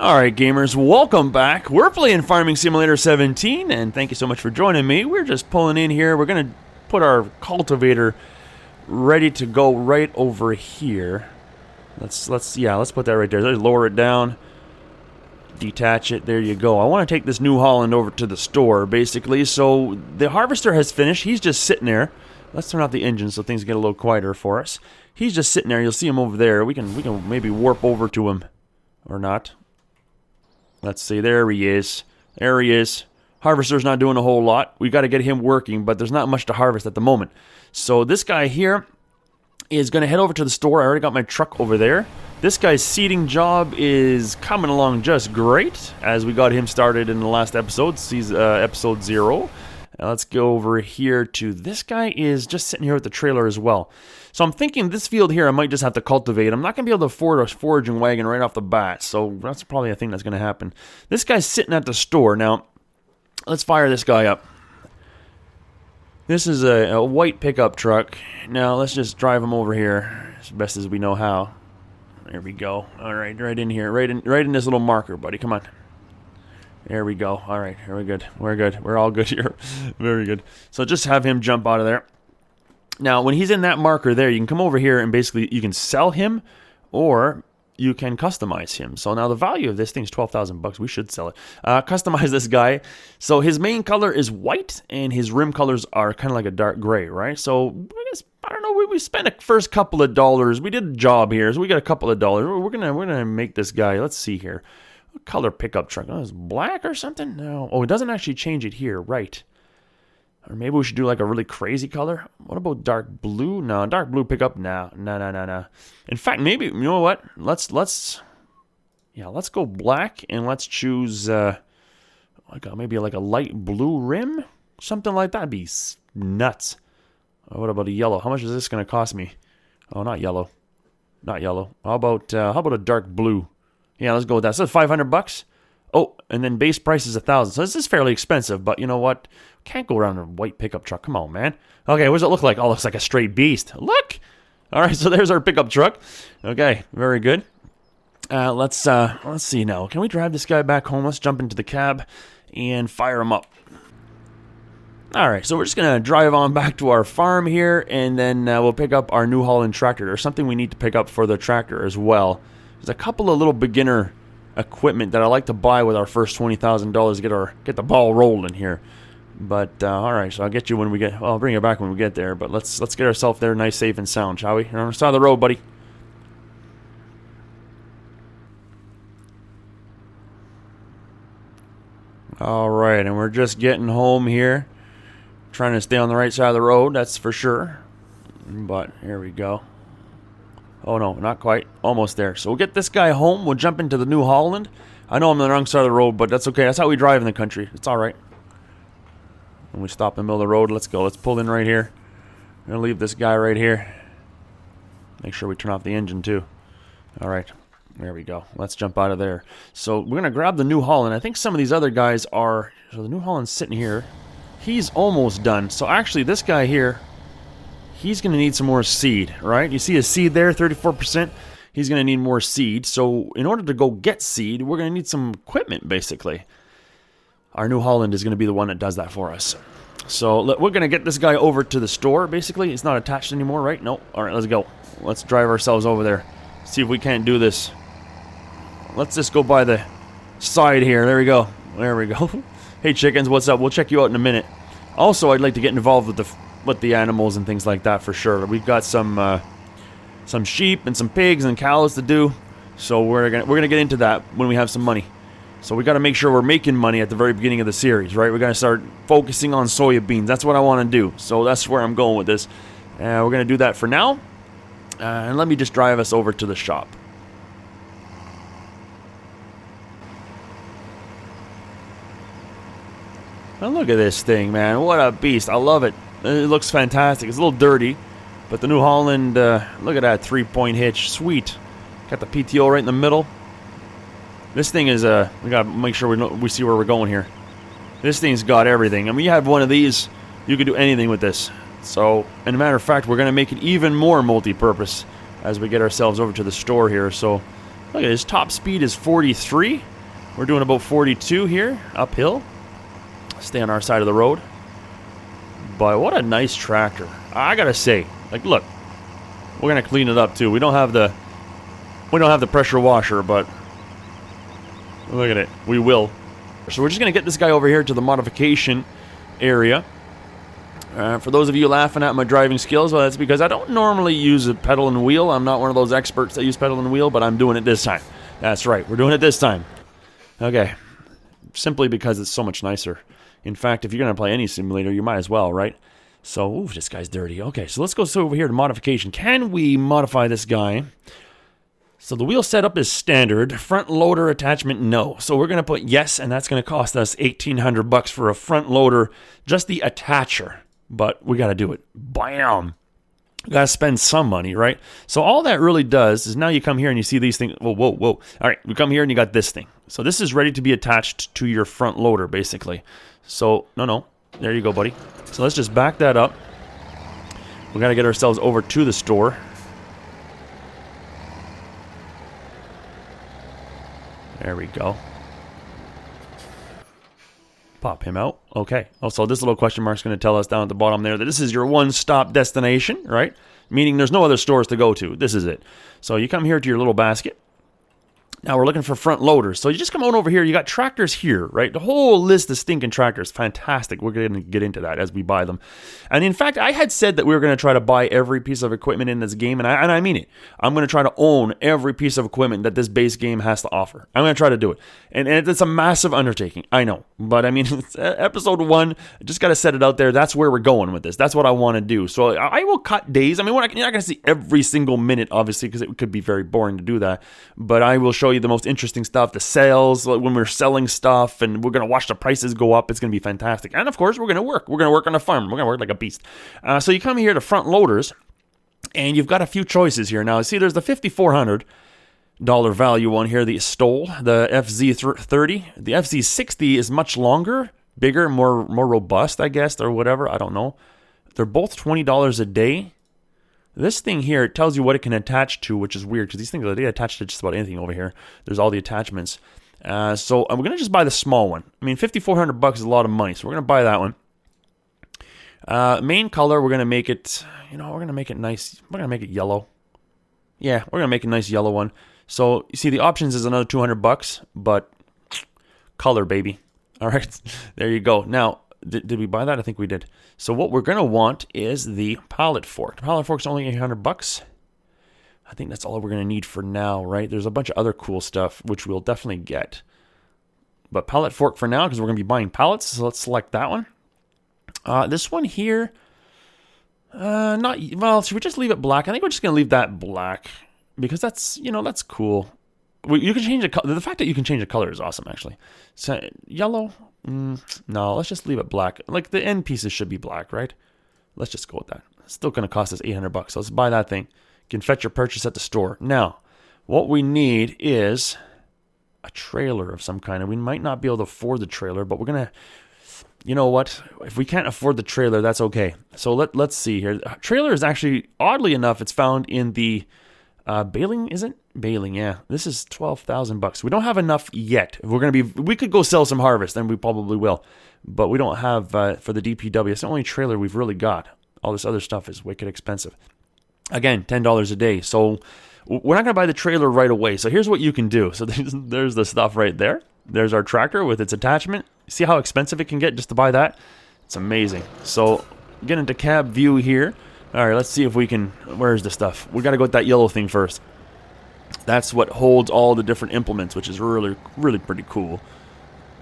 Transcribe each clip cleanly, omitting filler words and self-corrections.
Alright gamers, welcome back. We're playing Farming Simulator 17, and thank you so much for joining me. We're just pulling in here. We're going to put our cultivator ready to go right over here. Let's put that right there. Let's lower it down. Detach it. There you go. I want to take this New Holland over to the store, basically. So the harvester has finished. He's just sitting there. Let's turn off the engine so things get a little quieter for us. He's just sitting there. You'll see him over there. We can maybe warp over to him. Or not. Let's see, there he is. There he is. Harvester's not doing a whole lot. We got to get him working, but there's not much to harvest at the moment. So this guy here is going to head over to the store. I already got my truck over there. This guy's seeding job is coming along just great, as we got him started in the last episode, episode 0. Let's go over here to this guy is just sitting here with the trailer as well. So I'm thinking this field here I might just have to cultivate. I'm not going to be able to afford a foraging wagon right off the bat, so that's probably a thing that's going to happen. This guy's sitting at the store. Now, let's fire this guy up. This is a white pickup truck. Now, let's just drive him over here as best as we know how. There we go. All right, right in here. Right in this little marker, buddy. Come on. There we go. All right, we're good. We're good. We're all good here. Very good. So just have him jump out of there. Now, when he's in that marker there, you can come over here and basically you can sell him or you can customize him. So now the value of this thing is 12,000 bucks. We should sell it. Customize this guy. So his main color is white and his rim colors are kind of like a dark gray, right? So I guess, I don't know, we spent the first couple of dollars. We did a job here, so we got a couple of dollars. We're gonna make this guy. Let's see here. What color pickup truck? Oh, it's black or something? No. Oh, it doesn't actually change it here, right? Or maybe we should do like a really crazy color. What about dark blue? No, dark blue pickup. No. In fact, maybe, you know what? Let's go black and let's choose maybe like a light blue rim, something like that. That'd be nuts. What about a yellow? How much is this going to cost me? Oh, not yellow. Not yellow. How about a dark blue? Yeah, let's go with that. So 500 bucks. Oh, and then base price is 1,000. So this is fairly expensive, but you know what? Can't go around in a white pickup truck. Come on, man. Okay, what does it look like? Oh, it looks like a straight beast. Look! All right, so there's our pickup truck. Okay, very good. Let's see now. Can we drive this guy back home? Let's jump into the cab and fire him up. All right, so we're just going to drive on back to our farm here, and then we'll pick up our New Holland tractor. There's something we need to pick up for the tractor as well. There's a couple of little beginner equipment that I like to buy with our first $20,000 to get the ball rolling here. But all right, so I'll get you when we get. Well, I'll bring you back when we get there. But let's get ourselves there, nice, safe, and sound, shall we? You're on the side of the road, buddy. All right, and we're just getting home here, trying to stay on the right side of the road. That's for sure. But here we go. Oh no, not quite. Almost there. So we'll get this guy home. We'll jump into the New Holland. I know I'm on the wrong side of the road, but that's okay. That's how we drive in the country. It's all right. When we stop in the middle of the road, let's go. Let's pull in right here. I'm going to leave this guy right here. Make sure we turn off the engine too. All right. There we go. Let's jump out of there. So we're going to grab the New Holland. I think some of these other guys are... So the New Holland's sitting here. He's almost done. So actually this guy here, he's going to need some more seed, right? You see his seed there, 34%. He's going to need more seed. So in order to go get seed, we're going to need some equipment, basically. Our New Holland is going to be the one that does that for us. So we're going to get this guy over to the store, basically. It's not attached anymore, right? No. All right, let's go. Let's drive ourselves over there. See if we can't do this. Let's just go by the side here. There we go. There we go. Hey, chickens, what's up? We'll check you out in a minute. Also, I'd like to get involved with the animals and things like that for sure. We've got some sheep and some pigs and cows to do. So we're gonna get into that when we have some money. So we got to make sure we're making money at the very beginning of the series, right? We're going to start focusing on soybeans. That's what I want to do. So that's where I'm going with this. We're going to do that for now. And let me just drive us over to the shop. Now look at this thing, man. What a beast. I love it. It looks fantastic. It's a little dirty. But the New Holland, look at that 3-point hitch. Sweet. Got the PTO right in the middle. This thing is, we gotta make sure we see where we're going here. This thing's got everything. I mean, you have one of these, you can do anything with this. So, and a matter of fact, we're gonna make it even more multi-purpose as we get ourselves over to the store here. So, look at this, top speed is 43. We're doing about 42 here, uphill. Stay on our side of the road. But what a nice tractor. I gotta say, like, look, we're gonna clean it up too. We don't have the pressure washer, but look at it. We will. So we're just gonna get this guy over here to the modification area. For those of you laughing at my driving skills, well, that's because I don't normally use a pedal and wheel. I'm not one of those experts that use pedal and wheel, but I'm doing it this time. That's right, we're doing it this time. Okay, simply because it's so much nicer. In fact, if you're going to play any simulator, you might as well, right? So, ooh, this guy's dirty. Okay, so let's go over here to modification. Can we modify this guy? So the wheel setup is standard. Front loader attachment, no. So we're going to put yes, and that's going to cost us $1,800 for a front loader, just the attacher. But we got to do it. Bam! Got to spend some money, right? So all that really does is now you come here and you see these things. Whoa, whoa, whoa. All right, we come here and you got this thing. So this is ready to be attached to your front loader, basically. So, no. There you go, buddy. So let's just back that up. We got to get ourselves over to the store. There we go. Pop him out. Okay. Also, this little question mark is going to tell us down at the bottom there that this is your one-stop destination, right? Meaning there's no other stores to go to. This is it. So you come here to your little basket. Now we're looking for front loaders. So you just come on over here. You got tractors here, right? The whole list of stinking tractors. Fantastic. We're going to get into that as we buy them. And in fact, I had said that we were going to try to buy every piece of equipment in this game. And I mean it. I'm going to try to own every piece of equipment that this base game has to offer. I'm going to try to do it. And it's a massive undertaking. I know. But I mean, it's episode 1. I just got to set it out there. That's where we're going with this. That's what I want to do. So I will cut days. I mean, you're not going to see every single minute, obviously, because it could be very boring to do that. But I will show you the most interesting stuff, the sales, like when we're selling stuff, and we're going to watch the prices go up. It's going to be fantastic. And of course, we're going to work. We're going to work on a farm. We're going to work like a beast. So you come here to front loaders, and you've got a few choices here. Now, see, there's the $5,400 value one here that you stole, the FZ30. The FZ60 is much longer, bigger, more robust, I guess, or whatever. I don't know. They're both $20 a day. This thing here, it tells you what it can attach to, which is weird, because these things, they attach to just about anything over here. There's all the attachments. So I'm going to just buy the small one. I mean, $5,400 is a lot of money, so we're going to buy that one. Main color, we're going to make it, we're going to make it nice. We're going to make it yellow. Yeah, we're going to make a nice yellow one. So, you see, the options is another $200, but color, baby. All right, there you go. Now, did we buy that? I think we did. So what we're going to want is the pallet fork. The pallet fork's only $800. I think that's all we're going to need for now, right? There's a bunch of other cool stuff, which we'll definitely get. But pallet fork for now, because we're going to be buying pallets. So let's select that one. This one here, should we just leave it black? I think we're just going to leave that black, because that's, that's cool. You can change the color. The fact that you can change the color is awesome, actually. So, yellow? No, let's just leave it black. Like, the end pieces should be black, right? Let's just go with that. It's still going to cost us $800. So let's buy that thing. You can fetch your purchase at the store. Now, what we need is a trailer of some kind. And we might not be able to afford the trailer, but we're going to... You know what? If we can't afford the trailer, that's okay. So let's see here. Trailer is actually, oddly enough, it's found in the... baling, isn't baling? Yeah, this is $12,000. We don't have enough yet. If we're gonna be, we could go sell some harvest, then we probably will. But we don't have for the DPW. It's the only trailer we've really got. All this other stuff is wicked expensive. Again, $10 a day. So we're not gonna buy the trailer right away. So here's what you can do. So there's the stuff right there. There's our tractor with its attachment. See how expensive it can get just to buy that? It's amazing. So get into cab view here. All right, let's see if we can... Where's the stuff? We got to go with that yellow thing first. That's what holds all the different implements, which is really, really pretty cool.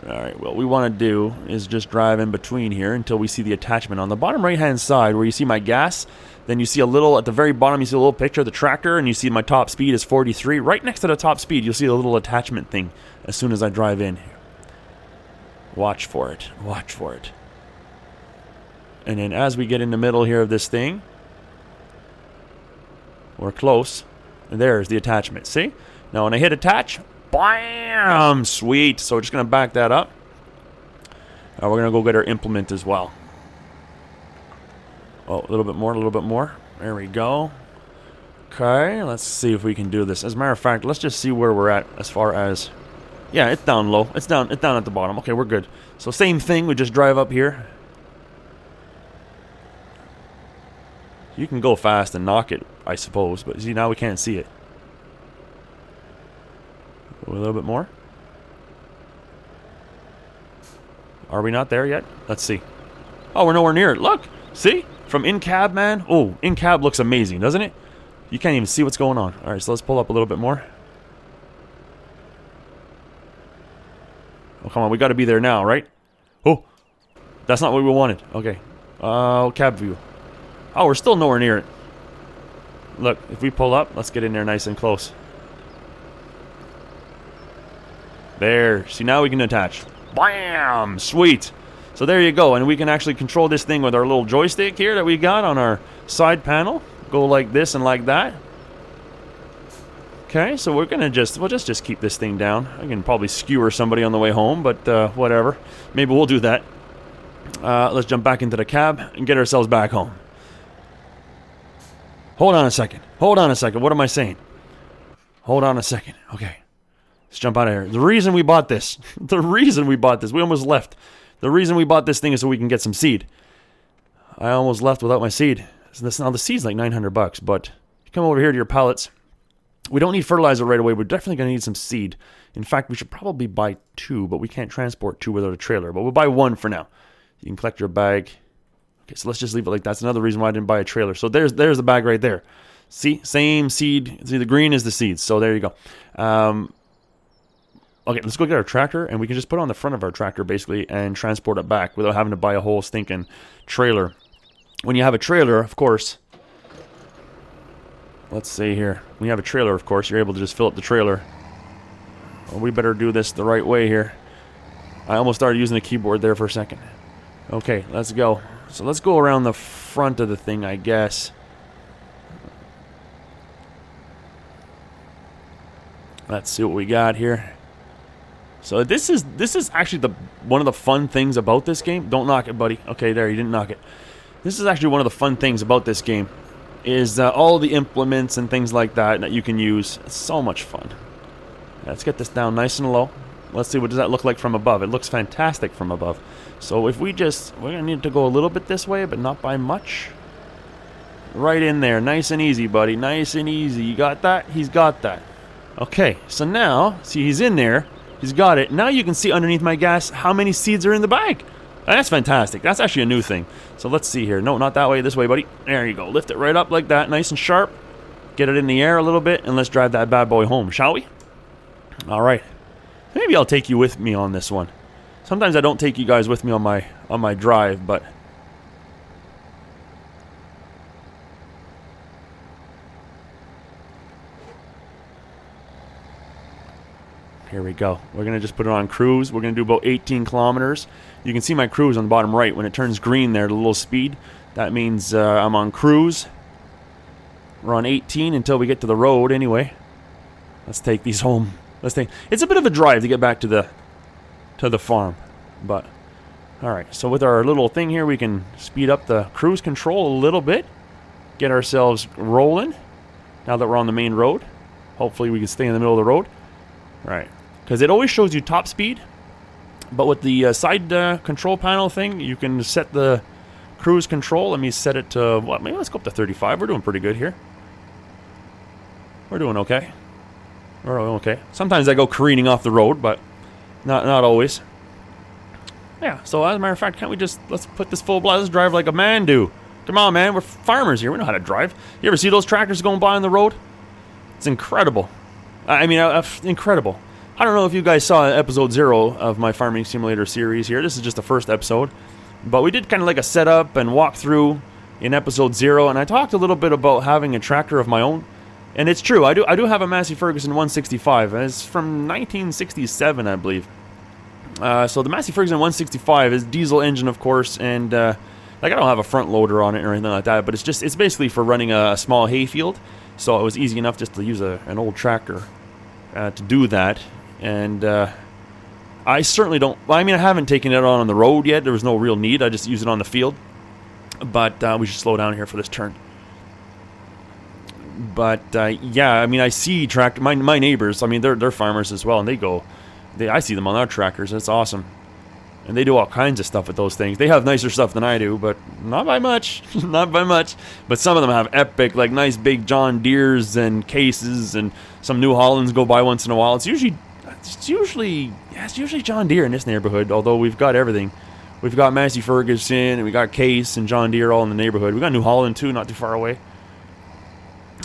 All right, what we want to do is just drive in between here until we see the attachment. On the bottom right-hand side, where you see my gas, then you see a little... At the very bottom, you see a little picture of the tractor, and you see my top speed is 43. Right next to the top speed, you'll see a little attachment thing as soon as I drive in. Watch for it. Watch for it. And then as we get in the middle here of this thing... We're close. And there's the attachment. See? Now when I hit attach, bam! Sweet. So we're just going to back that up. We're going to go get our implement as well. Oh, a little bit more, a little bit more. There we go. Okay, let's see if we can do this. As a matter of fact, let's just see where we're at as far as Yeah, it's down low. It's down at the bottom. Okay, we're good. So same thing, we just drive up here. You can go fast and knock it, I suppose, but see, now we can't see it. Go a little bit more. Are we not there yet? Let's see. Oh, we're nowhere near it. Look! See? From in-cab, man. Oh, in-cab looks amazing, doesn't it? You can't even see what's going on. Alright, so let's pull up a little bit more. Oh, come on, we gotta be there now, right? Oh! That's not what we wanted. Okay. Cab view. Oh, we're still nowhere near it. Look, if we pull up, let's get in there nice and close. There. See, now we can attach. Bam! Sweet! So there you go, and we can actually control this thing with our little joystick here that we got on our side panel. Go like this and like that. Okay, so we're gonna we'll just keep this thing down. I can probably skewer somebody on the way home, but whatever. Maybe we'll do that. Let's jump back into the cab and get ourselves back home. Hold on a second. Hold on a second. What am I saying? Hold on a second. Okay. Let's jump out of here. The reason we bought this. The reason we bought this. We almost left. The reason we bought this thing is so we can get some seed. I almost left without my seed. So now the seed's like $900, but you come over here to your pallets. We don't need fertilizer right away. We're definitely going to need some seed. In fact, we should probably buy 2, but we can't transport 2 without a trailer. But we'll buy 1 for now. You can collect your bag. Okay, so let's just leave it like that. That's another reason why I didn't buy a trailer. So there's the bag right there. See, same seed. See, the green is the seeds. So there you go. Okay, let's go get our tractor, and we can just put it on the front of our tractor, basically, and transport it back without having to buy a whole stinking trailer. When you have a trailer, of course, let's see here. When you have a trailer, of course, you're able to just fill up the trailer. Well, we better do this the right way here. I almost started using the keyboard there for a second. Okay, let's go. So let's go around the front of the thing, I guess. Let's see what we got here. So this is actually one of the fun things about this game. Don't knock it, buddy. Okay, there, you didn't knock it. This is actually one of the fun things about this game, is all the implements and things like that you can use. It's so much fun. Let's get this down nice and low. Let's see, what does that look like from above? It looks fantastic from above. So if we're gonna need to go a little bit this way, but not by much. Right in there, nice and easy, buddy, nice and easy. You got that? He's got that. Okay, so now, see, he's in there. He's got it. Now you can see underneath my gas how many seeds are in the bag. That's fantastic. That's actually a new thing. So let's see here. No, not that way. This way, buddy. There you go. Lift it right up like that. Nice and sharp. Get it in the air a little bit, and let's drive that bad boy home, shall we? All right. Maybe I'll take you with me on this one. Sometimes I don't take you guys with me on my drive, but... Here we go. We're going to just put it on cruise. We're going to do about 18 kilometers. You can see my cruise on the bottom right. When it turns green there, the little speed, that means I'm on cruise. We're on 18 until we get to the road anyway. Let's take these home. It's a bit of a drive to get back to the farm. But, alright. So with our little thing here, we can speed up the cruise control a little bit. Get ourselves rolling. Now that we're on the main road. Hopefully we can stay in the middle of the road. Right. Because it always shows you top speed, but with the side control panel thing, you can set the cruise control. Let me set it to, what, maybe let's go up to 35. We're doing pretty good here. We're doing okay. We're doing okay. Sometimes I go careening off the road, but not always. Yeah, so as a matter of fact, can't we just, let's put this full blast, let's drive like a man do. Come on, man, we're farmers here. We know how to drive. You ever see those tractors going by on the road? It's incredible. I mean, incredible. I don't know if you guys saw episode 0 of my Farming Simulator series here. This is just the first episode. But we did kind of like a setup and walkthrough in episode 0. And I talked a little bit about having a tractor of my own. And it's true. I do have a Massey Ferguson 165. And it's from 1967, I believe. So the Massey Ferguson 165 is diesel engine, of course. And like I don't have a front loader on it or anything like that. But it's basically for running a small hay field. So it was easy enough just to use an old tractor to do that. And I certainly don't... Well, I mean, I haven't taken it on the road yet. There was no real need. I just use it on the field. But we should slow down here for this turn. But yeah, I mean, I see tractor... My neighbors, I mean, they're farmers as well. And they go I see them on our trackers. That's awesome. And they do all kinds of stuff with those things. They have nicer stuff than I do, but not by much. Not by much. But some of them have epic, like nice big John Deeres and cases, and some New Hollands go by once in a while. It's usually John Deere in this neighborhood, although we've got everything. We've got Massey Ferguson, and we got Case and John Deere all in the neighborhood. We got New Holland too, not too far away.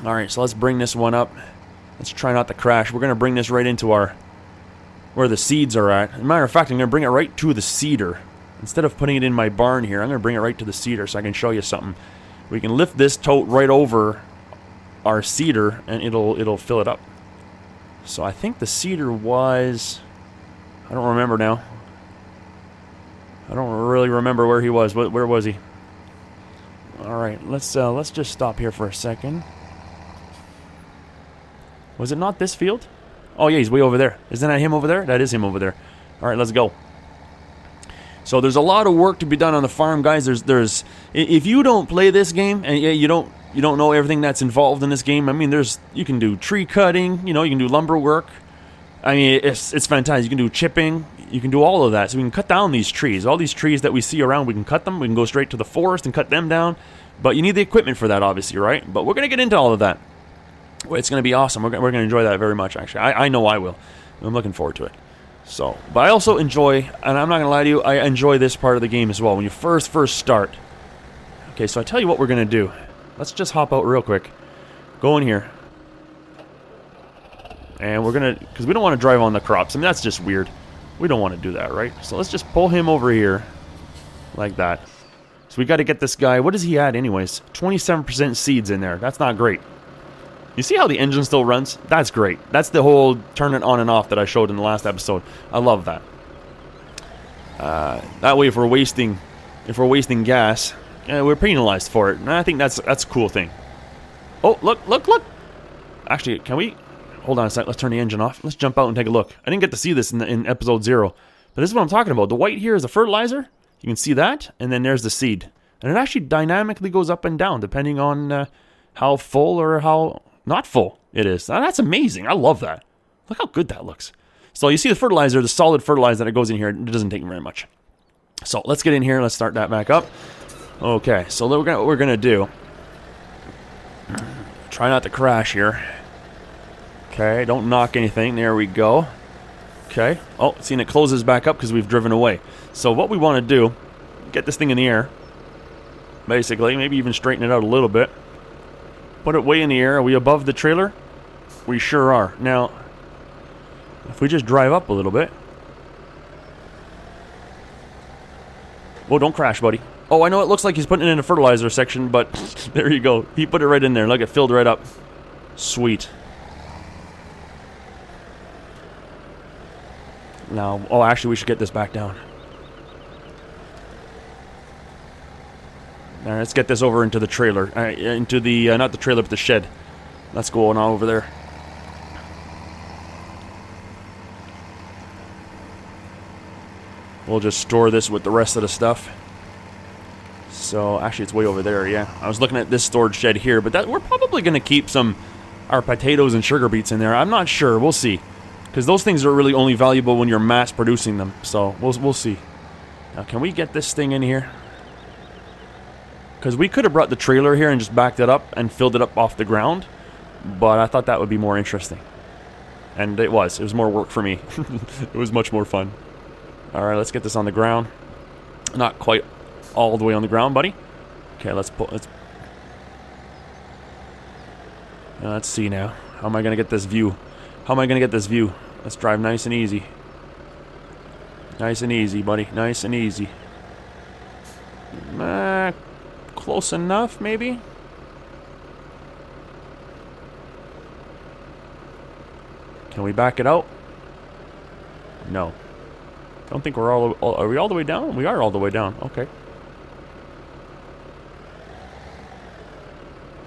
All right, so let's bring this one up. Let's try not to crash. We're going to bring this right into where the seeds are at. As a matter of fact, I'm going to bring it right to the seeder. Instead of putting it in my barn here, I'm going to bring it right to the seeder so I can show you something. We can lift this tote right over our seeder, and it'll fill it up. So I think the seeder was... I don't remember now. I don't really remember where he was. Where was he? All right, let's just stop here for a second. Was it not this field? Oh, yeah, he's way over there. Isn't that him over there? That is him over there. All right, let's go. So there's a lot of work to be done on the farm, guys. There's if you don't play this game, and you don't know everything that's involved in this game. I mean, you can do tree cutting, you can do lumber work. I mean, it's fantastic. You can do chipping. You can do all of that. So we can cut down these trees. All these trees that we see around, we can cut them. We can go straight to the forest and cut them down. But you need the equipment for that, obviously, right? But we're going to get into all of that. It's going to be awesome. We're going to enjoy that very much, actually. I know I will. I'm looking forward to it. So, but I also enjoy, and I'm not going to lie to you, I enjoy this part of the game as well. When you first start. Okay, so I tell you what we're going to do. Let's just hop out real quick. Go in here. And we're going to, because we don't want to drive on the crops. I mean, that's just weird. We don't want to do that, right? So let's just pull him over here. Like that. So we got to get this guy. What does he add anyways? 27% seeds in there. That's not great. You see how the engine still runs? That's great. That's the whole turn it on and off that I showed in the last episode. I love that. That way, if we're wasting gas, we're penalized for it. And I think that's a cool thing. Oh, look! Actually, can we hold on a sec? Let's turn the engine off. Let's jump out and take a look. I didn't get to see this in episode 0, but this is what I'm talking about. The white here is the fertilizer. You can see that, and then there's the seed, and it actually dynamically goes up and down depending on how full or how not full it is. Now, that's amazing. I love that. Look how good that looks. So you see the fertilizer, the solid fertilizer that goes in here, it doesn't take very much. So let's get in here. Let's start that back up. Okay, so what we're going to do, try not to crash here. Okay, don't knock anything. There we go. Okay. Oh, see, and it closes back up because we've driven away. So what we want to do, get this thing in the air, basically, maybe even straighten it out a little bit. Put it way in the air. Are we above the trailer? We sure are. Now, if we just drive up a little bit. Whoa, don't crash, buddy. Oh, I know it looks like he's putting it in a fertilizer section, but there you go. He put it right in there. Look, it filled right up. Sweet. Now, oh, actually, we should get this back down. All right, let's get this over into the trailer. Into the, not the trailer, but the shed. Let's go on over there. We'll just store this with the rest of the stuff. So, actually, it's way over there, yeah. I was looking at this storage shed here, but we're probably going to keep our potatoes and sugar beets in there. I'm not sure. We'll see. Because those things are really only valuable when you're mass producing them. So, we'll see. Now, can we get this thing in here? Because we could have brought the trailer here and just backed it up and filled it up off the ground. But I thought that would be more interesting. And it was. It was more work for me. It was much more fun. Alright, let's get this on the ground. Not quite all the way on the ground, buddy. Okay, let's see now. How am I going to get this view? Let's drive nice and easy. Nice and easy, buddy. Nice and easy. Close enough, maybe? Can we back it out? No. Don't think we're are we all the way down? We are all the way down. Okay.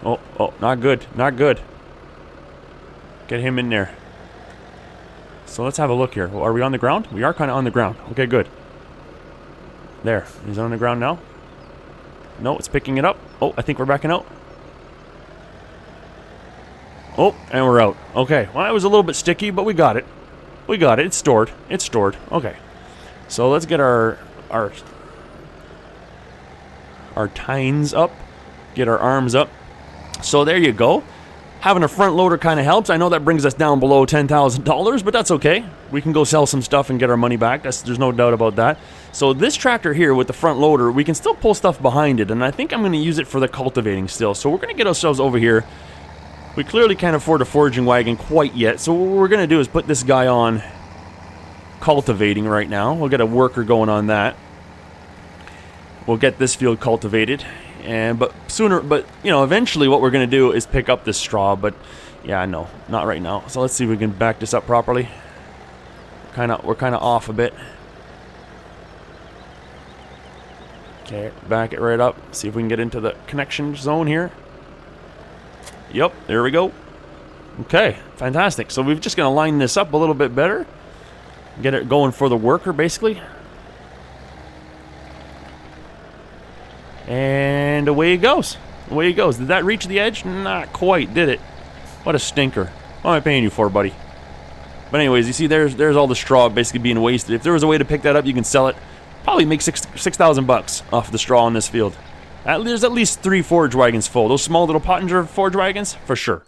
Oh, not good. Not good. Get him in there. So let's have a look here. Are we on the ground? We are kind of on the ground. Okay, good. There. He's on the ground now. No, it's picking it up. Oh, I think we're backing out. Oh, and we're out. Okay. Well, that was a little bit sticky, but we got it. We got it. It's stored. It's stored. Okay. So let's get our tines up. Get our arms up. So there you go. Having a front loader kind of helps. I know that brings us down below $10,000, but that's okay. We can go sell some stuff and get our money back. There's no doubt about that. So this tractor here with the front loader, we can still pull stuff behind it, and I think I'm going to use it for the cultivating still. So we're going to get ourselves over here. We clearly can't afford a foraging wagon quite yet, so what we're going to do is put this guy on cultivating right now. We'll get a worker going on that. We'll get this field cultivated. But eventually what we're going to do is pick up this straw, but yeah, no, not right now. So let's see if we can back this up properly. We're kind of off a bit. Okay, back it right up. See if we can get into the connection zone here. Yep, there we go. Okay, fantastic. So we're just going to line this up a little bit better. Get it going for the worker, basically. And away it goes. Away it goes. Did that reach the edge? Not quite, did it? What a stinker. What am I paying you for, buddy? But anyways, you see there's all the straw basically being wasted. If there was a way to pick that up, you can sell it. Probably make $6,000 off the straw on this field. There's at least 3 forage wagons full. Those small little Pottinger forage wagons, for sure.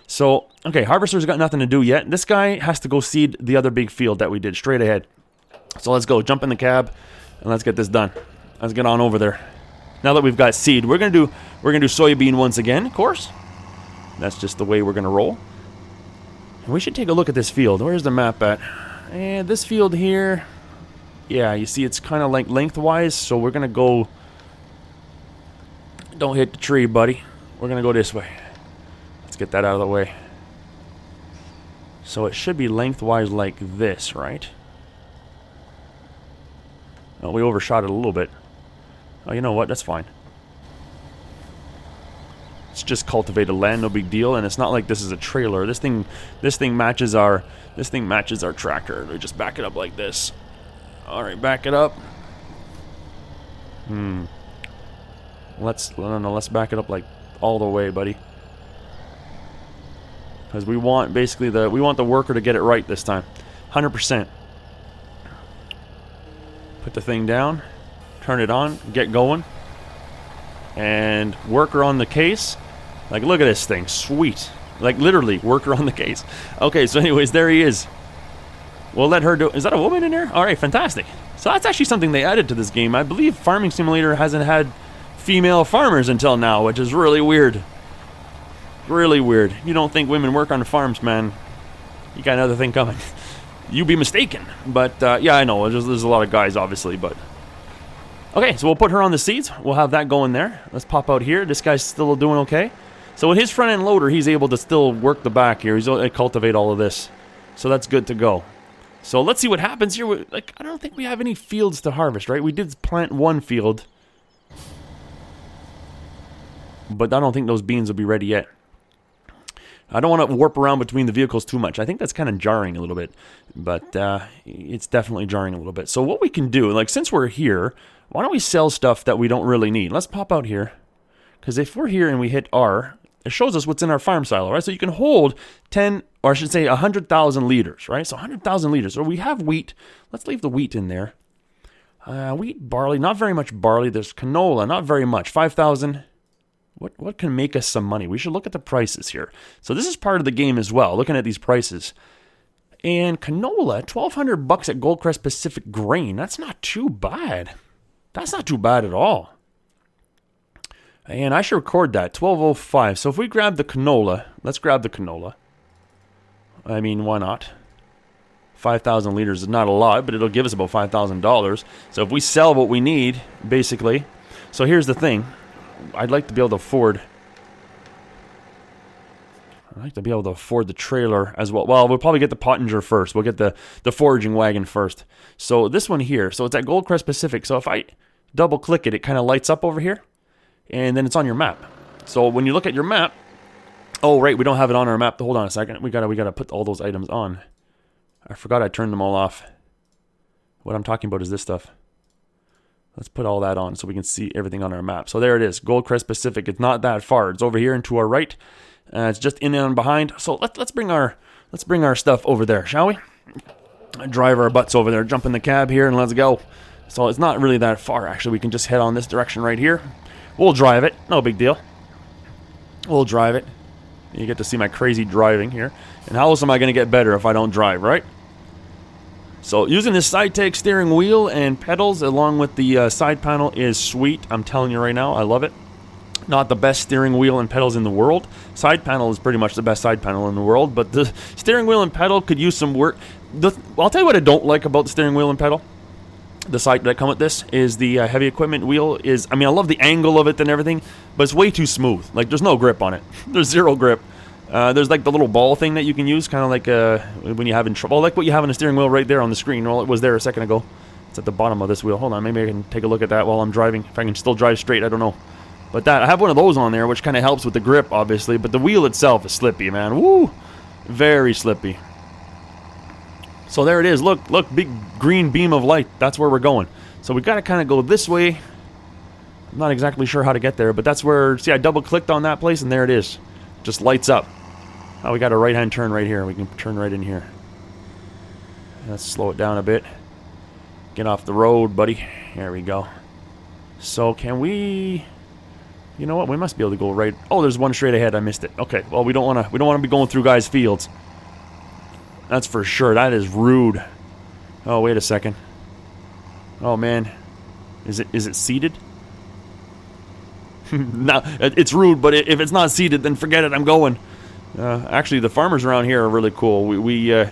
So, okay, harvester's got nothing to do yet. This guy has to go seed the other big field that we did straight ahead. So let's go. Jump in the cab and let's get this done. Let's get on over there. Now that we've got seed, we're gonna do soybean once again, of course. That's just the way we're gonna roll. And we should take a look at this field. Where's the map at? And this field here, yeah, you see it's kind of like lengthwise, so we're gonna go. Don't hit the tree, buddy. We're gonna go this way. Let's get that out of the way. So it should be lengthwise like this, right? Oh, we overshot it a little bit. Oh, you know what? That's fine. It's just cultivated land, no big deal, and it's not like this is a trailer. This thing matches our tractor. We just back it up like this. All right, back it up. Let's back it up like all the way, buddy. Because we want basically the worker to get it right this time, 100%. Put the thing down. Turn it on, get going, and worker on the case. Like, look at this thing, sweet. Like, literally, worker on the case. Okay, so anyways, there he is. We'll let her do. Is that a woman in there? All right, fantastic. So that's actually something they added to this game. I believe Farming Simulator hasn't had female farmers until now, which is really weird. Really weird. You don't think women work on the farms, man? You got another thing coming. You'd be mistaken. But yeah, I know. There's a lot of guys, obviously, but. Okay, so we'll put her on the seeds. We'll have that going there. Let's pop out here. This guy's still doing okay. So with his front end loader, he's able to still work the back here. He's able to cultivate all of this. So that's good to go. So let's see what happens here. Like, I don't think we have any fields to harvest, right? We did plant one field. But I don't think those beans will be ready yet. I don't want to warp around between the vehicles too much. I think that's kind of jarring a little bit. But it's definitely jarring a little bit. So what we can do, like, since we're here, why don't we sell stuff that we don't really need? Let's pop out here. Because if we're here and we hit R, it shows us what's in our farm silo, right? So you can hold 10, or I should say 100,000 liters, right? So 100,000 liters. So we have wheat. Let's leave the wheat in there. Wheat, barley, not very much barley. There's canola, not very much. 5,000. What can make us some money? We should look at the prices here. So this is part of the game as well, looking at these prices. And canola, $1,200 at Goldcrest Pacific Grain. That's not too bad. That's not too bad at all. And I should record that, 1205. So if we grab the canola, let's grab the canola. I mean, why not? 5,000 liters is not a lot, but it'll give us about $5,000. So if we sell what we need, basically. So here's the thing. I'd like to be able to afford the trailer as well. Well, we'll probably get the Pottinger first. We'll get the foraging wagon first. So this one here, so it's at Goldcrest Pacific. So if I double click it, it kind of lights up over here. And then it's on your map. So when you look at your map, oh right, we don't have it on our map. Hold on a second. We gotta put all those items on. I forgot I turned them all off. What I'm talking about is this stuff. Let's put all that on so we can see everything on our map. So there it is, Goldcrest Pacific. It's not that far. It's over here and to our right. It's just in and behind. So let's bring our stuff over there, shall we? drive our butts over there, jump in the cab here, and let's go. So it's not really that far, actually. We can just head on this direction right here. We'll drive it. No big deal. We'll drive it. You get to see my crazy driving here. And how else am I going to get better if I don't drive, right? So using this side-take steering wheel and pedals along with the side panel is sweet. I'm telling you right now, I love it. Not the best steering wheel and pedals in the world. Side panel is pretty much the best side panel in the world, but the steering wheel and pedal could use some work. I'll tell you what I don't like about the steering wheel and pedal. The side that come with this is the heavy equipment wheel is, I mean, I love the angle of it and everything, but it's way too smooth. Like, there's no grip on it. There's zero grip. There's like the little ball thing that you can use, kind of like when you're having trouble, like what you have on the steering wheel right there on the screen. Well, it was there a second ago. It's at the bottom of this wheel. Hold on, maybe I can take a look at that while I'm driving. If I can still drive straight, I don't know. But I have one of those on there, which kind of helps with the grip, obviously. But the wheel itself is slippy, man. Woo! Very slippy. So there it is. Look, big green beam of light. That's where we're going. So we got to kind of go this way. I'm not exactly sure how to get there, but that's where, see, I double-clicked on that place, and there it is. Just lights up. Oh, we got a right-hand turn right here. We can turn right in here. Let's slow it down a bit. Get off the road, buddy. There we go. So can we... You know what? We must be able to go right. Oh, there's one straight ahead. I missed it. Okay. Well, we don't want to be going through guys' fields. That's for sure. That is rude. Oh, wait a second. Oh man, is it seated? No, it's rude. But if it's not seated, then forget it. I'm going. Actually, the farmers around here are really cool. We go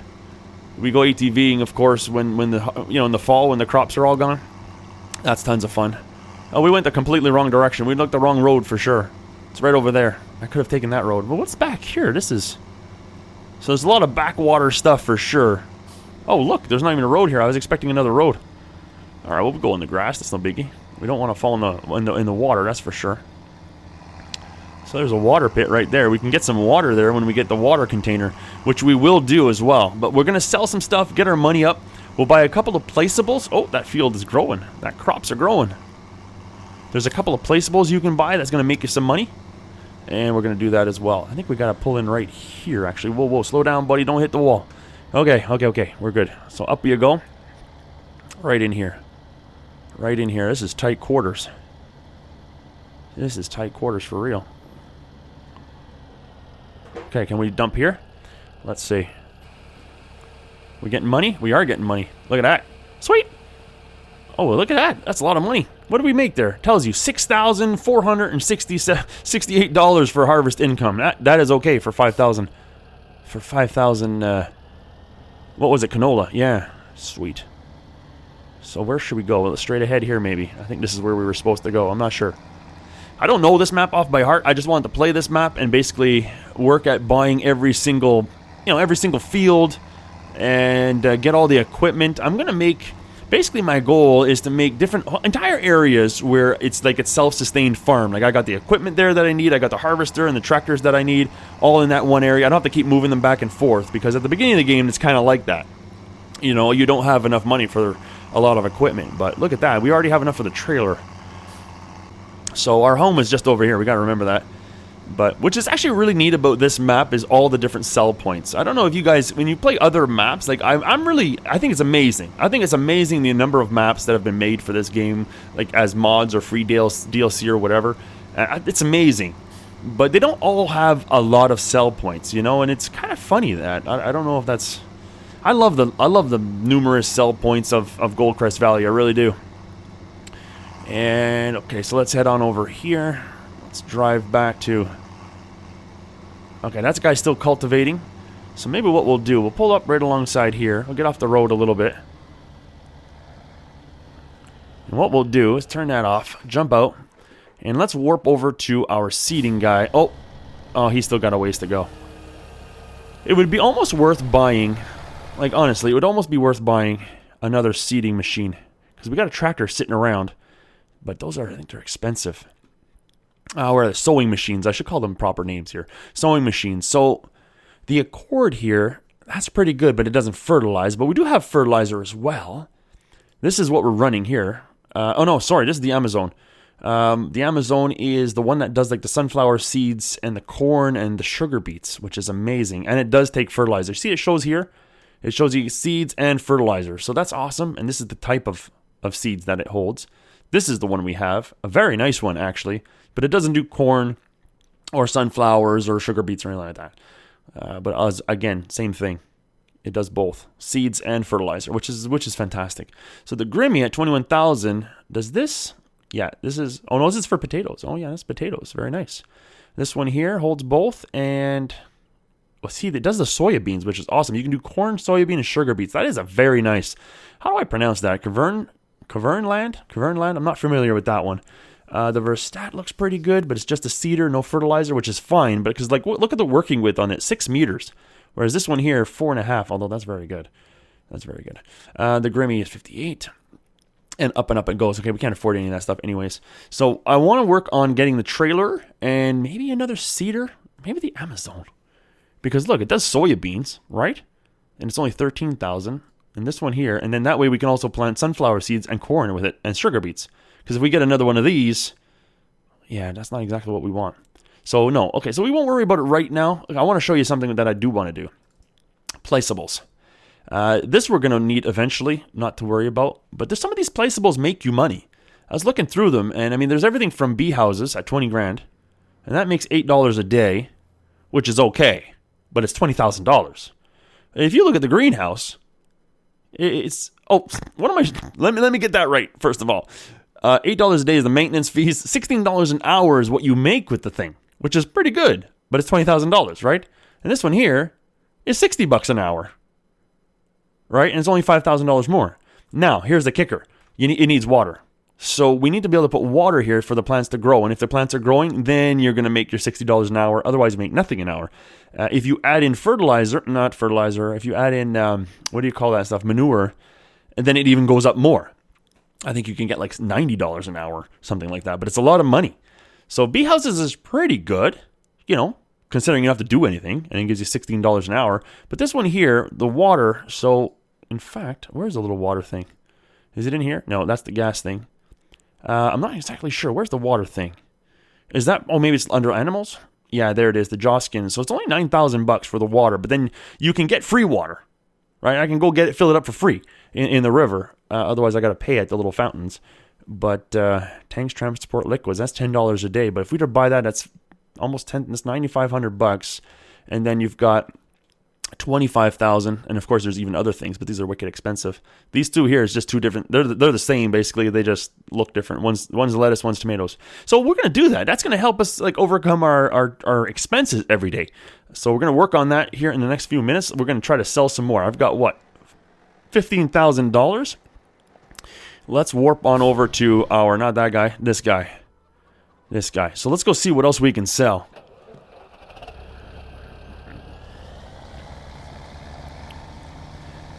ATVing, of course, when the in the fall when the crops are all gone. That's tons of fun. Oh, we went the completely wrong direction. We looked the wrong road for sure. It's right over there. I could have taken that road. But what's back here? This is... So there's a lot of backwater stuff for sure. Oh, look. There's not even a road here. I was expecting another road. Alright, we'll go in the grass. That's no biggie. We don't want to fall in the water, that's for sure. So there's a water pit right there. We can get some water there when we get the water container, which we will do as well. But we're going to sell some stuff, get our money up. We'll buy a couple of placeables. Oh, that field is growing. That crops are growing. There's a couple of placeables you can buy that's going to make you some money. And we're going to do that as well. I think we got to pull in right here, actually. Whoa, whoa, slow down, buddy. Don't hit the wall. Okay. We're good. So up you go. Right in here. Right in here. This is tight quarters. This is tight quarters for real. Okay, can we dump here? Let's see. We getting money? We are getting money. Look at that. Sweet. Oh, look at that. That's a lot of money. What do we make there? Tells you $6,468 for harvest income. That is okay for 5,000. For 5,000, what was it? Canola. Yeah. Sweet. So where should we go? Well, straight ahead here, maybe. I think this is where we were supposed to go. I'm not sure. I don't know this map off by heart. I just wanted to play this map and basically work at buying every single field and get all the equipment. I'm going to make... Basically, my goal is to make different entire areas where it's like it's self-sustained farm. Like I got the equipment there that I need, I got the harvester and the tractors that I need, all in that one area. I don't have to keep moving them back and forth because at the beginning of the game, it's kind of like that. You know, you don't have enough money for a lot of equipment. But look at that, we already have enough for the trailer. So our home is just over here. We got to remember that. But which is actually really neat about this map is all the different sell points. I don't know if you guys, when you play other maps, like I think it's amazing. I think it's amazing the number of maps that have been made for this game, like as mods or free DLC or whatever. It's amazing. But they don't all have a lot of sell points, you know, and it's kind of funny that I don't know if that's. I love the numerous sell points of Goldcrest Valley. I really do. And okay, so let's head on over here. Let's drive back to... Okay, that guy's still cultivating. So maybe what we'll do, we'll pull up right alongside here. We'll get off the road a little bit. And what we'll do is turn that off, jump out, and let's warp over to our seeding guy. Oh, he's still got a ways to go. It would be almost worth buying, like honestly, it would almost be worth buying another seeding machine. Because we got a tractor sitting around. But those are, I think they're expensive. Where are the sewing machines? I should call them proper names here. Sewing machines. So the Accord here, that's pretty good, but it doesn't fertilize. But we do have fertilizer as well. This is what we're running here. Oh no, sorry, this is the Amazon. The Amazon is the one that does like the sunflower seeds and the corn and the sugar beets, which is amazing. And it does take fertilizer. See, it shows here. It shows you seeds and fertilizer. So that's awesome. And this is the type of seeds that it holds. This is the one we have. A very nice one, actually. But it doesn't do corn or sunflowers or sugar beets or anything like that. But again, same thing. It does both seeds and fertilizer, which is fantastic. So the Grimmy at 21,000 does this. Yeah, this is. Oh no, this is for potatoes. Oh yeah, that's potatoes. Very nice. This one here holds both, and well, see, it does the soya beans, which is awesome. You can do corn, soybean, and sugar beets. That is a very nice. How do I pronounce that? Kavernland. I'm not familiar with that one. The Verstat looks pretty good, but it's just a seeder, no fertilizer, which is fine. But because look at the working width on it, 6 meters. Whereas this one here, 4.5, although that's very good. That's very good. The Grimmy is 58. And up it goes. Okay, we can't afford any of that stuff anyways. So I want to work on getting the trailer and maybe another seeder. Maybe the Amazon. Because look, it does soya beans, right? And it's only 13,000. And this one here. And then that way we can also plant sunflower seeds and corn with it. And sugar beets. Because if we get another one of these, yeah, that's not exactly what we want. So no, okay, so we won't worry about it right now. I want to show you something that I do want to do. Placeables. This we're going to need eventually, not to worry about. But some of these placeables make you money. I was looking through them, and I mean, there's everything from bee houses at 20 grand. And that makes $8 a day, which is okay. But it's $20,000. If you look at the greenhouse, it's... Oh, what am I... Let me get that right, first of all. $8 a day is the maintenance fees. $16 an hour is what you make with the thing, which is pretty good, but it's $20,000, right? And this one here is $60 an hour, right? And it's only $5,000 more. Now, here's the kicker. It needs water. So we need to be able to put water here for the plants to grow. And if the plants are growing, then you're going to make your $60 an hour. Otherwise, you make nothing an hour. If you add in if you add in, what do you call that stuff? Manure, and then it even goes up more. I think you can get like $90 an hour, something like that. But it's a lot of money. So bee houses is pretty good, considering you don't have to do anything. And it gives you $16 an hour. But this one here, the water. So, in fact, where's the little water thing? Is it in here? No, that's the gas thing. I'm not exactly sure. Where's the water thing? Is that... Oh, maybe it's under animals? Yeah, there it is. The jaw skin. So it's only $9,000 for the water. But then you can get free water. Right? I can go fill it up for free in the river. Otherwise, I got to pay at the little fountains. But tanks transport liquids, that's $10 a day. But if we were to buy that, that's almost that's $9,500. And then you've got 25,000. And of course, there's even other things, but these are wicked expensive. These two here is just two different. They're the same basically. They just look different. One's lettuce, one's tomatoes. So we're gonna do that. That's gonna help us overcome our expenses every day. So we're gonna work on that here in the next few minutes. We're gonna try to sell some more. I've got what, $15,000. Let's warp on over to our, not that guy, this guy. This guy. So let's go see what else we can sell.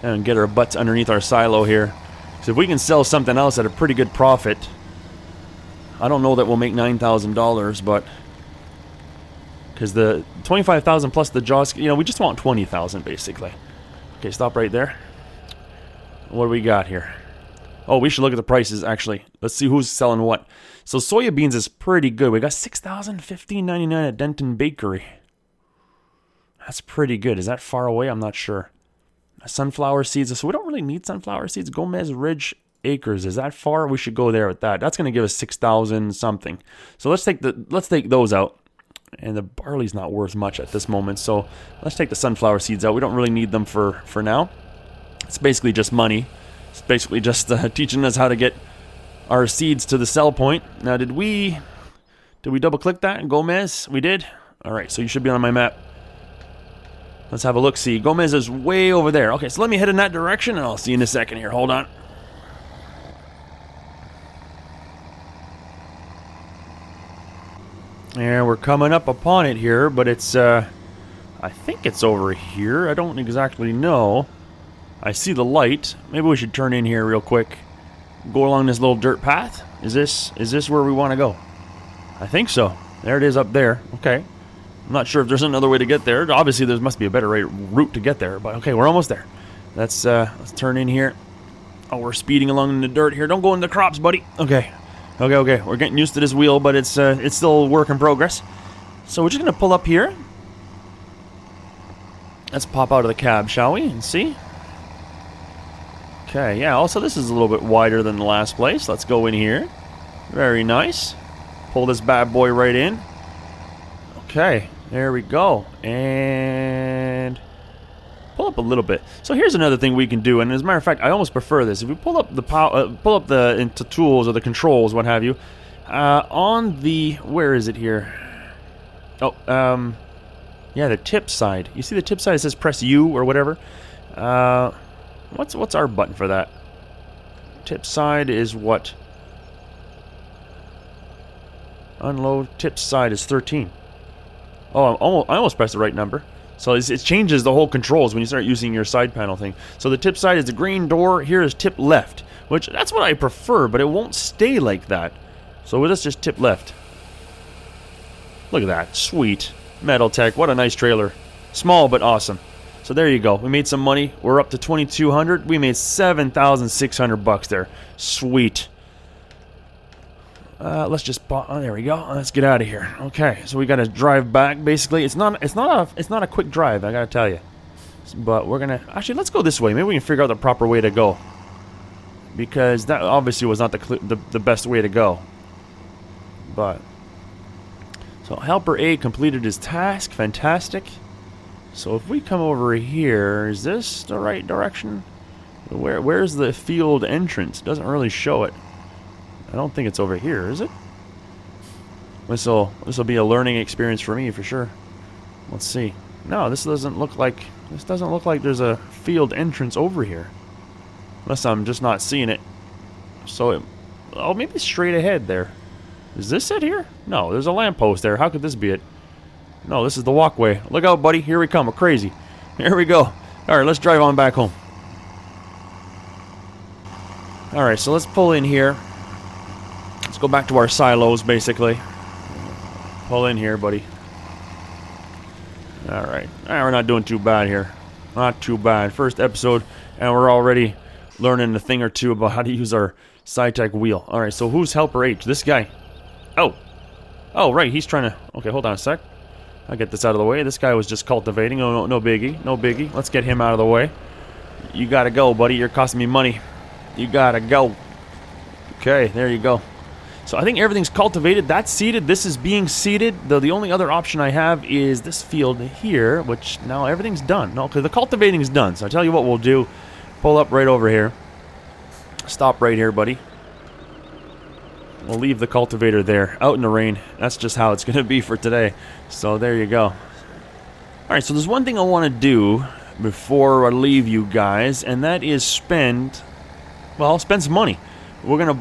And get our butts underneath our silo here. So if we can sell something else at a pretty good profit, I don't know that we'll make $9,000, but because the $25,000 plus the jaws, we just want $20,000 basically. Okay, stop right there. What do we got here? Oh, we should look at the prices, actually. Let's see who's selling what. So soya beans is pretty good. We got $6,015.99 at Denton Bakery. That's pretty good. Is that far away? I'm not sure. Sunflower seeds. So we don't really need sunflower seeds. Gomez Ridge Acres. Is that far? We should go there with that. That's going to give us 6,000 something. So let's take those out. And the barley's not worth much at this moment. So let's take the sunflower seeds out. We don't really need them for now. It's basically just money. It's basically just teaching us how to get our seeds to the sell point. Now, did we double click that? Gomez? We did? All right, so you should be on my map. Let's have a look. See, Gomez is way over there. Okay, so let me head in that direction, and I'll see you in a second here. Hold on. Yeah, we're coming up upon it here, but it's, I think it's over here. I don't exactly know. I see the light. Maybe we should turn in here real quick. Go along this little dirt path. Is this where we want to go? I think so. There it is up there. Okay. I'm not sure if there's another way to get there. Obviously, there must be a better route to get there. But okay, we're almost there. Let's turn in here. Oh, we're speeding along in the dirt here. Don't go in the crops, buddy. Okay. Okay. We're getting used to this wheel, but it's still a work in progress. So we're just gonna pull up here. Let's pop out of the cab, shall we? And see. Okay, yeah, also this is a little bit wider than the last place. Let's go in here. Very nice. Pull this bad boy right in. Okay, there we go. And pull up a little bit. So here's another thing we can do, and as a matter of fact, I almost prefer this. If we pull up the into tools or the controls, what have you, on the, where is it here? Oh, yeah, the tip side. You see the tip side? It says press U or whatever. What's our button for that? Tip side is what? Unload. Tip side is 13. Oh, I almost pressed the right number. So it changes the whole controls when you start using your side panel thing. So the tip side is the green door. Here is tip left, which that's what I prefer, but it won't stay like that. So let's just tip left. Look at that. Sweet. Metal Tech. What a nice trailer. Small but awesome. So there you go. We made some money. We're up to 2,200. We made 7,600 bucks there. Sweet. Let's just there we go. Let's get out of here. Okay, so we got to drive back. Basically, it's not a quick drive. I gotta tell you. But we're gonna actually let's go this way. Maybe we can figure out the proper way to go. Because that obviously was not the best way to go. But so helper A completed his task. Fantastic. So if we come over here, is this the right direction? Where's the field entrance? It doesn't really show it. I don't think it's over here, is it? This will be a learning experience for me for sure. Let's see. No, this doesn't look like there's a field entrance over here. Unless I'm just not seeing it. So oh, maybe straight ahead there. Is this it here? No, there's a lamppost there. How could this be it? No, this is the walkway. Look out, buddy. Here we come. We're crazy. Here we go. Alright, let's drive on back home. Alright, so let's pull in here. Let's go back to our silos, basically. Pull in here, buddy. Alright. We're not doing too bad here. Not too bad. First episode, and we're already learning a thing or two about how to use our SciTech wheel. Alright, so who's Helper H? This guy. Oh. Oh, right. He's trying to... Okay, hold on a sec. I'll get this out of the way. This guy was just cultivating. Oh, no biggie. No biggie. Let's get him out of the way. You gotta go, buddy. You're costing me money. You gotta go. Okay, there you go. So I think everything's cultivated. That's seeded. This is being seeded. Though the only other option I have is this field here, which now everything's done. No, because the cultivating's done. So I tell you what we'll do. Pull up right over here. Stop right here, buddy. We'll leave the cultivator there, out in the rain. That's just how it's going to be for today. So there you go. Alright, so there's one thing I want to do before I leave you guys, and that is spend some money. We're going to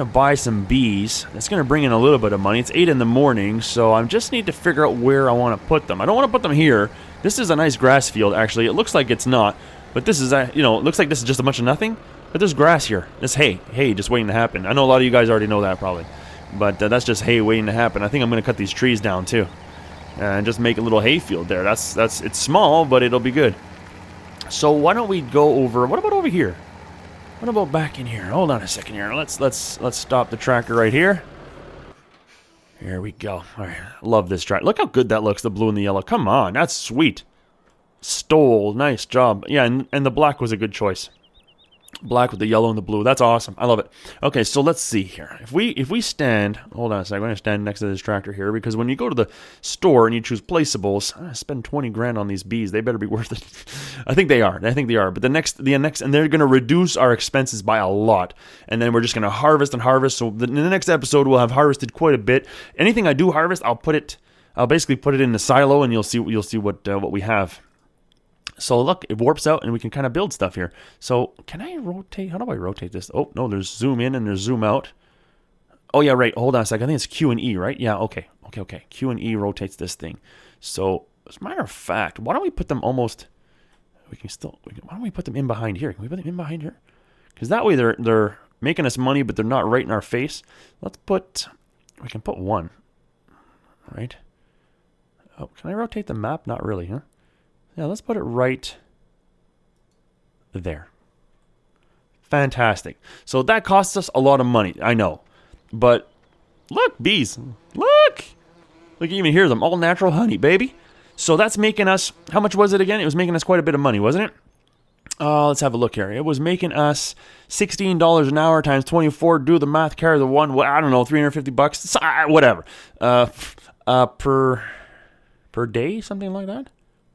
buy some bees. That's going to bring in a little bit of money. It's 8 in the morning, so I just need to figure out where I want to put them. I don't want to put them here. This is a nice grass field, actually. It looks like it's not, but this is, it looks like this is just a bunch of nothing. But there's grass here. There's hay just waiting to happen. I know a lot of you guys already know that probably, but that's just hay waiting to happen. I think I'm going to cut these trees down too, and just make a little hay field there. It's small, but it'll be good. So why don't we go over? What about over here? What about back in here? Hold on a second here. Let's stop the tractor right here. Here we go. All right, love this tractor. Look how good that looks. The blue and the yellow. Come on, that's sweet. Stole, nice job. Yeah, and the black was a good choice. Black with the yellow and the blue. That's awesome. I love it. Okay, so let's see here. If we stand... Hold on a second. I'm going to stand next to this tractor here, because when you go to the store and you choose placeables, I spend 20 grand on these bees. They better be worth it. I think they are. But the next, and they're going to reduce our expenses by a lot. And then we're just going to harvest and harvest. So in the next episode, we'll have harvested quite a bit. Anything I do harvest, I'll basically put it in the silo, and you'll see what we have. So look, it warps out and we can kind of build stuff here. So can I rotate? How do I rotate this? Oh, no, there's zoom in and there's zoom out. Oh, yeah, right. Hold on a second. I think it's Q and E, right? Yeah, okay. Q and E rotates this thing. So as a matter of fact, why don't we put them almost... why don't we put them in behind here? Can we put them in behind here? Because that way they're making us money, but they're not right in our face. We can put one. Right? Oh, can I rotate the map? Not really, huh? Yeah, let's put it right there. Fantastic. So that costs us a lot of money, I know. But look, bees. Look! You can even hear them. All natural honey, baby. So that's making us... How much was it again? It was making us quite a bit of money, wasn't it? Let's have a look here. It was making us $16 an hour times 24. Do the math, carry the one. Well, I don't know, $350. Whatever. Per day, something like that.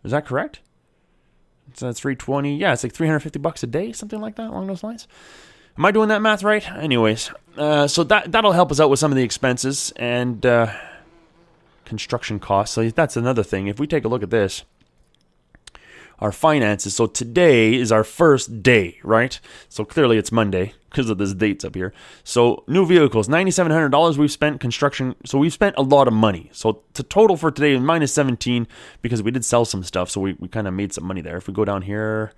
Is that correct? So that's 320. Yeah, it's like $350 a day, something like that, along those lines. Am I doing that math right? Anyways, so that'll help us out with some of the expenses and construction costs. So that's another thing. If we take a look at this, our finances. So today is our first day, right? So clearly it's Monday because of this dates up here. So new vehicles, $9,700 we've spent construction. So we've spent a lot of money. So the total for today is minus 17 because we did sell some stuff. So we kind of made some money there. If we go down here,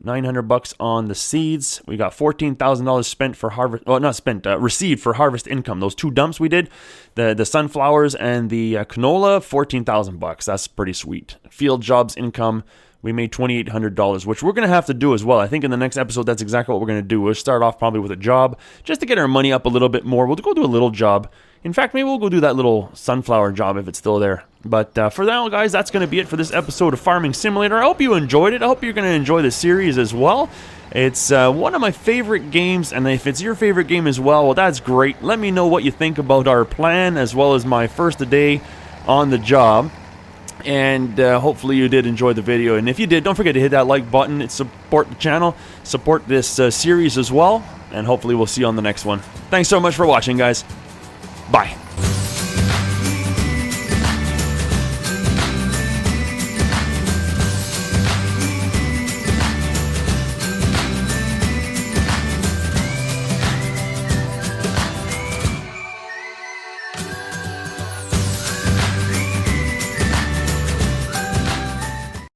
$900 on the seeds. We got $14,000 spent for harvest. Well, not spent, received for harvest income. Those two dumps we did, the sunflowers and the canola, $14,000. That's pretty sweet. Field jobs income. We made $2,800, which we're going to have to do as well. I think in the next episode, that's exactly what we're going to do. We'll start off probably with a job just to get our money up a little bit more. We'll go do a little job. In fact, maybe we'll go do that little sunflower job if it's still there. But for now, guys, that's going to be it for this episode of Farming Simulator. I hope you enjoyed it. I hope you're going to enjoy the series as well. It's one of my favorite games, and if it's your favorite game as well, that's great. Let me know what you think about our plan as well as my first day on the job. And hopefully you did enjoy the video. And if you did, don't forget to hit that like button. It support the channel, support this series as well. And hopefully we'll see you on the next one. Thanks so much for watching, guys. Bye.